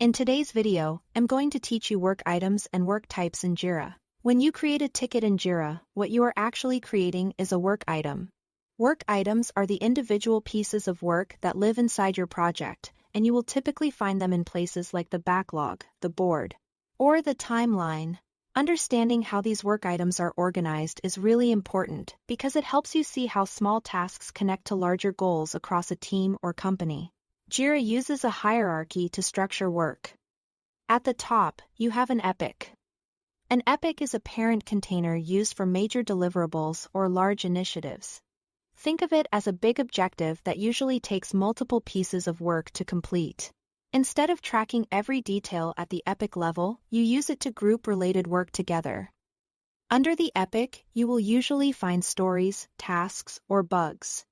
In today's video, I'm going to teach you work items and work types in Jira. When you create a ticket in Jira, what you are actually creating is a work item. Work items are the individual pieces of work that live inside your project, and you will typically find them in places like the backlog, the board, or the timeline. Understanding how these work items are organized is really important because it helps you see how small tasks connect to larger goals across a team or company. Jira uses a hierarchy to structure work. At the top, you have an epic. An epic is a parent container used for major deliverables or large initiatives. Think of it as a big objective that usually takes multiple pieces of work to complete. Instead of tracking every detail at the epic level, you use it to group related work together. Under the epic, you will usually find stories, tasks, or bugs.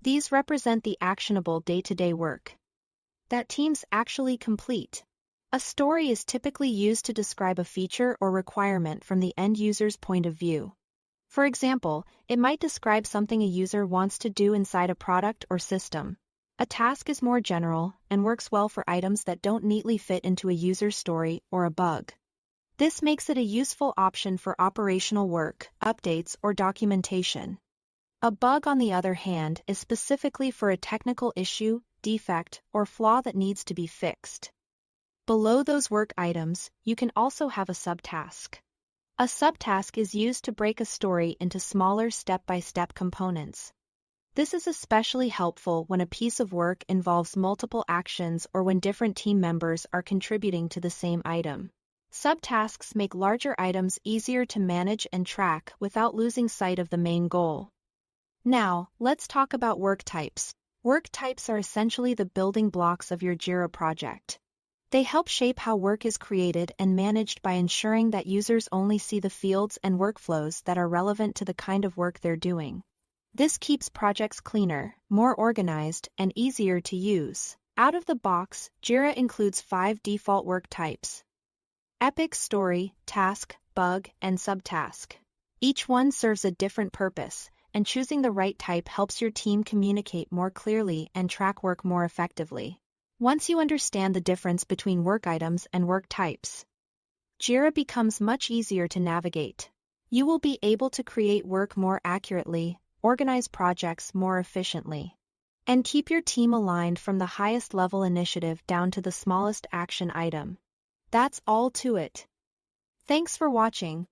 These represent the actionable day-to-day work that teams actually complete. A story is typically used to describe a feature or requirement from the end user's point of view. For example, it might describe something a user wants to do inside a product or system. A task is more general and works well for items that don't neatly fit into a user story or a bug. This makes it a useful option for operational work, updates, or documentation. A bug, on the other hand, is specifically for a technical issue, defect, or flaw that needs to be fixed. Below those work items, you can also have a subtask. A subtask is used to break a story into smaller step-by-step components. This is especially helpful when a piece of work involves multiple actions or when different team members are contributing to the same item. Subtasks make larger items easier to manage and track without losing sight of the main goal. Now, let's talk about work types. Work types are essentially the building blocks of your Jira project. They help shape how work is created and managed by ensuring that users only see the fields and workflows that are relevant to the kind of work they're doing. This keeps projects cleaner, more organized, and easier to use. Out of the box, Jira includes 5 default work types: epic, story, task, bug, and subtask. Each one serves a different purpose, and choosing the right type helps your team communicate more clearly and track work more effectively. Once you understand the difference between work items and work types, Jira becomes much easier to navigate. You will be able to create work more accurately, organize projects more efficiently, and keep your team aligned from the highest level initiative down to the smallest action item. That's all to it. Thanks for watching.